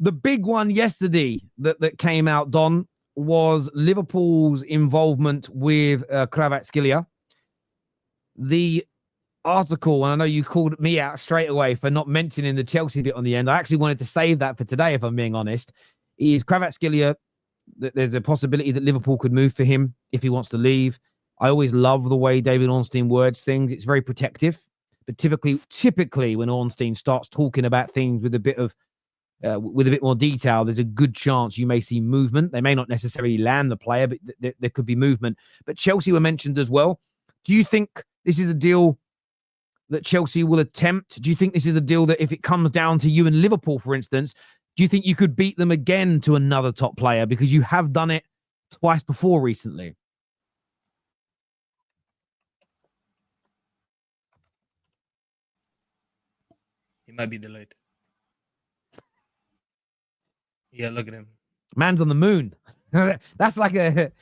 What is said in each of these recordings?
the big one yesterday that came out, Don, was Liverpool's involvement with Kvaratskhelia. The article, and I know you called me out straight away for not mentioning the Chelsea bit on the end. I actually wanted to save that for today, if I'm being honest. Is Kvaratskhelia, there's a possibility that Liverpool could move for him if he wants to leave. I always love the way David Ornstein words things. It's very protective. But typically when Ornstein starts talking about things with a bit more detail, there's a good chance you may see movement. They may not necessarily land the player, but there could be movement. But Chelsea were mentioned as well. Do you think this is a deal that Chelsea will attempt? Do you think this is a deal that if it comes down to you and Liverpool, for instance, do you think you could beat them again to another top player? Because you have done it twice before recently. He might be delayed. Yeah, look at him. Man's on the moon. That's like a...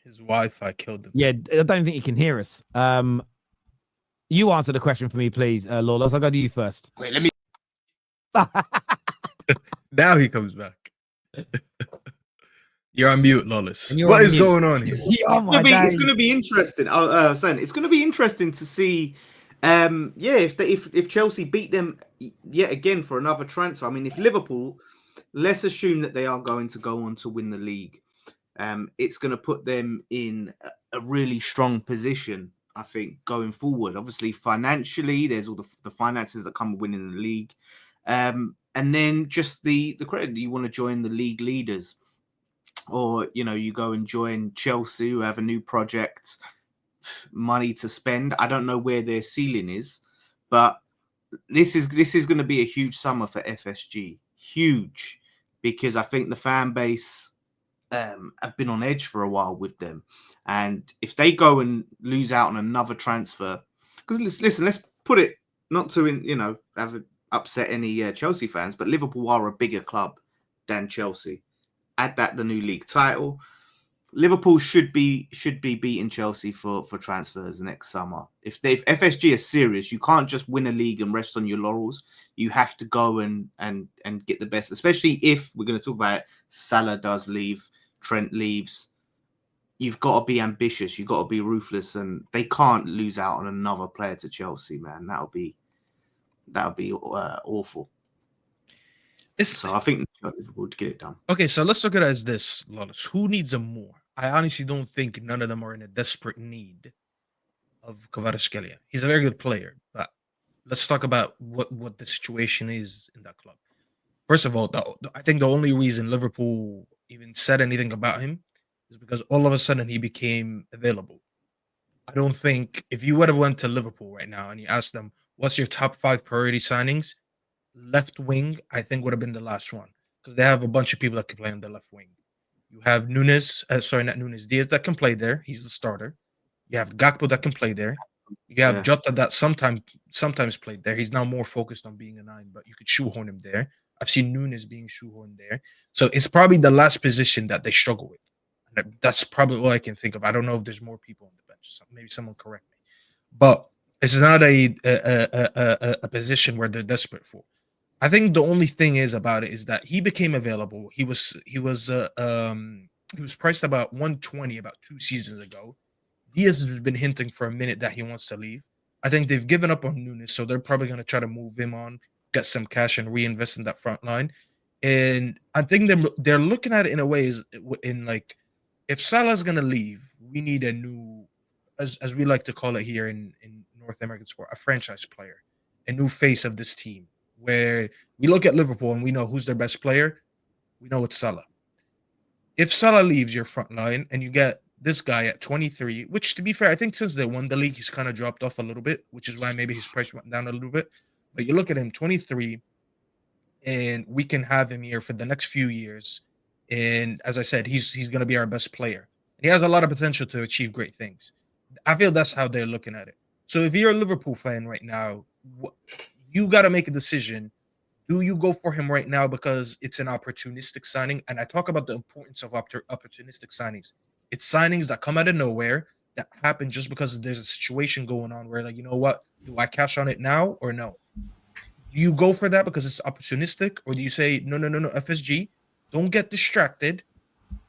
His Wi-Fi killed him. Yeah, I don't think he can hear us. You answer the question for me, please, Lawless. I'll go to you first. Wait, let me... Now he comes back. You're on mute, Lawless. What is going on here? It's going to be interesting. Saying it's going to be interesting to see. If Chelsea beat them yet again for another transfer. I mean, if Liverpool, let's assume that they are going to go on to win the league. It's going to put them in a really strong position, I think, going forward. Obviously, financially, there's all the finances that come with winning the league. And then just the credit. You want to join the league leaders, or you go and join Chelsea, who have a new project, money to spend. I don't know where their ceiling is, but this is going to be a huge summer for FSG. Huge, because I think the fan base have been on edge for a while with them, and if they go and lose out on another transfer, because listen, let's put it not to upset any Chelsea fans, but Liverpool are a bigger club than Chelsea. Add that the new league title, Liverpool should be beating Chelsea for transfers next summer. If FSG is serious, you can't just win a league and rest on your laurels. You have to go and get the best, especially if we're going to talk about it, Salah does leave, Trent leaves. You've got to be ambitious. You've got to be ruthless, and they can't lose out on another player to Chelsea, man. That would be awful. So I think Liverpool to get it done. Okay, so let's look at it as this, Lawless. Who needs them more? I honestly don't think none of them are in a desperate need of Kvaratskhelia. He's a very good player, but let's talk about what the situation is in that club. First of all, I think the only reason Liverpool even said anything about him is because all of a sudden he became available. I don't think if you would have went to Liverpool right now and you asked them, what's your top 5 priority signings? Left wing, I think, would have been the last one, because they have a bunch of people that can play on the left wing. You have Diaz that can play there. He's the starter. You have Gakpo that can play there. You have Jota that sometimes played there. He's now more focused on being a 9, but you could shoehorn him there. I've seen Nunes being shoehorned there. So it's probably the last position that they struggle with. And that's probably all I can think of. I don't know if there's more people on the bench. So maybe someone correct me. But it's not a position where they're desperate for. I think the only thing about it is that he became available. He was priced about 120 about 2 seasons ago. Diaz has been hinting for a minute that he wants to leave. I think they've given up on Nunes, so they're probably going to try to move him on, get some cash, and reinvest in that front line. And I think they're looking at it in a way if Salah's going to leave, we need a new, as we like to call it here in North American sport, a franchise player, a new face of this team. Where we look at Liverpool and we know who's their best player, we know it's Salah. If Salah leaves your front line and you get this guy at 23, which to be fair, I think since they won the league, he's kind of dropped off a little bit, which is why maybe his price went down a little bit. But you look at him, 23, and we can have him here for the next few years. And as I said, he's going to be our best player. And he has a lot of potential to achieve great things. I feel that's how they're looking at it. So if you're a Liverpool fan right now, you got to make a decision. Do you go for him right now because it's an opportunistic signing? And I talk about the importance of opportunistic signings. It's signings that come out of nowhere, that happen just because there's a situation going on where, like, you know what? Do I cash on it now or no? Do you go for that because it's opportunistic, or do you say no, FSG, don't get distracted,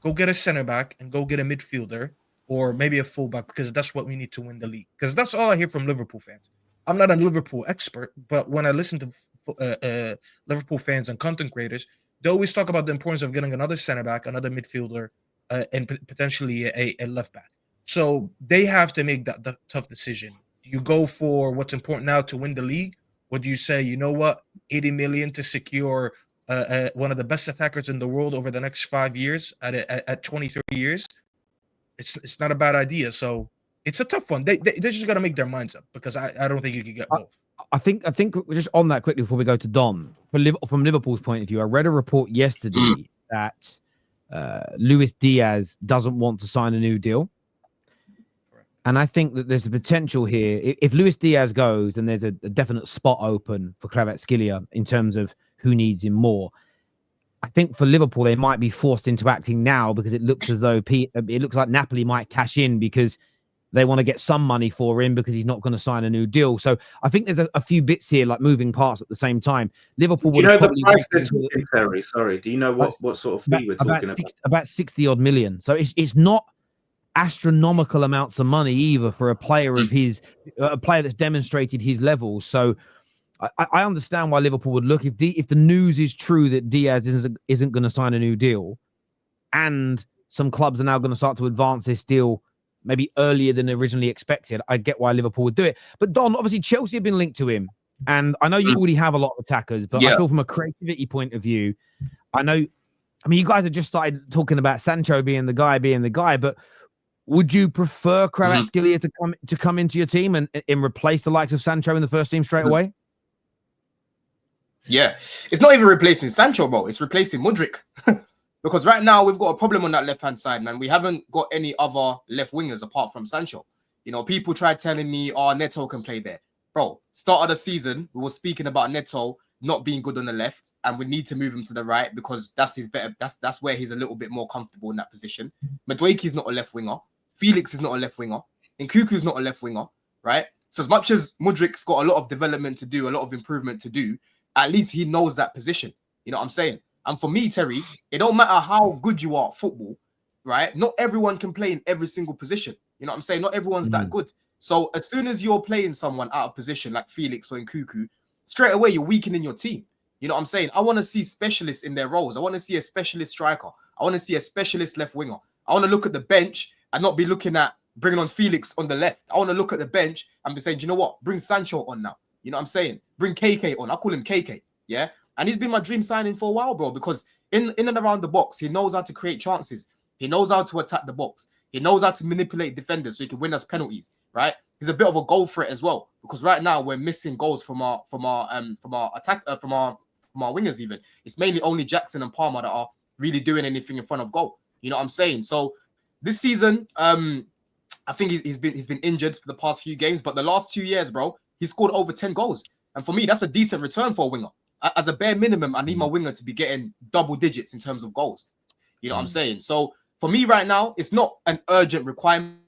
go get a center back and go get a midfielder or maybe a fullback because that's what we need to win the league? Because that's all I hear from Liverpool fans. I'm not a Liverpool expert, but when I listen to Liverpool fans and content creators, they always talk about the importance of getting another center back, another midfielder, and potentially a left back. So they have to make that tough decision. Do you go for what's important now to win the league? Or do you say, you know what, 80 million to secure one of the best attackers in the world over the next 5 years at 20, 30 years? It's not a bad idea. So it's a tough one. They just got to make their minds up because I don't think you can get both. I think just on that quickly before we go to Don, from Liverpool's point of view, I read a report yesterday that Luis Diaz doesn't want to sign a new deal. And I think that there's a potential here. If Luis Diaz goes, then there's a definite spot open for Kvaratskhelia in terms of who needs him more. I think for Liverpool, they might be forced into acting now because it looks as though it looks like Napoli might cash in because they want to get some money for him because he's not going to sign a new deal. So I think there's a few bits here, like moving parts at the same time. Liverpool. Do you know the price they're talking, Terry? Sorry, do you know what sort of fee we're talking about? About 60 odd million. So it's not astronomical amounts of money either for a player of a player that's demonstrated his levels. So I understand why Liverpool would look if the news is true that Diaz isn't going to sign a new deal, and some clubs are now going to start to advance this deal maybe earlier than originally expected. I get why Liverpool would do it. But Don, obviously Chelsea have been linked to him, and I know you already have a lot of attackers, but I feel from a creativity point of view, I mean, you guys have just started talking about Sancho being the guy, but would you prefer Kvaratskhelia to come into your team and replace the likes of Sancho in the first team straight away? Yeah, it's not even replacing Sancho, bro. It's replacing Mudryk. Because right now we've got a problem on that left-hand side, man. We haven't got any other left wingers apart from Sancho. You know, people tried telling me, oh, Neto can play there. Bro, start of the season, we were speaking about Neto not being good on the left, and we need to move him to the right because that's his better. That's where he's a little bit more comfortable in that position. Madueke's not a left winger. Felix is not a left winger. Nkuku's not a left winger, right? So as much as Mudryk's got a lot of development to do, a lot of improvement to do, at least he knows that position. You know what I'm saying? And for me, Terry, it don't matter how good you are at football, right? Not everyone can play in every single position. You know what I'm saying? Not everyone's that good. So as soon as you're playing someone out of position like Felix or Nkuku, straight away you're weakening your team. You know what I'm saying? I want to see specialists in their roles. I want to see a specialist striker. I want to see a specialist left winger. I want to look at the bench and not be looking at bringing on Felix on the left. I want to look at the bench and be saying, you know what? Bring Sancho on now. You know what I'm saying? Bring KK on. I call him KK. Yeah. And he's been my dream signing for a while, bro, because in and around the box, he knows how to create chances. He knows how to attack the box. He knows how to manipulate defenders so he can win us penalties, right? He's a bit of a goal threat as well, because right now we're missing goals from our wingers even. It's mainly only Jackson and Palmer that are really doing anything in front of goal. You know what I'm saying? So this season, I think he's been injured for the past few games, but the last 2 years, bro, he scored over 10 goals. And for me, that's a decent return for a winger. As a bare minimum, I need my winger to be getting double digits in terms of goals. You know what I'm saying? So for me right now, it's not an urgent requirement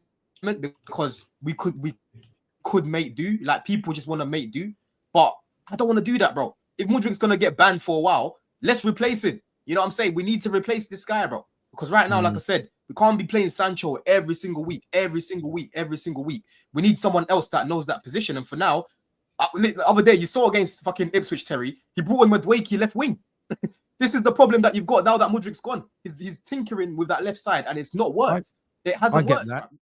because we could make do. Like, people just want to make do. But I don't want to do that, bro. If Mudryk's going to get banned for a while, let's replace him. You know what I'm saying? We need to replace this guy, bro. Because right now, like I said, we can't be playing Sancho every single week. We need someone else that knows that position. And for now, the other day, you saw against fucking Ipswich, Terry, he brought in Madueke left wing. This is the problem that you've got now that Mudryk's gone. He's tinkering with that left side and it's not worked. It hasn't worked.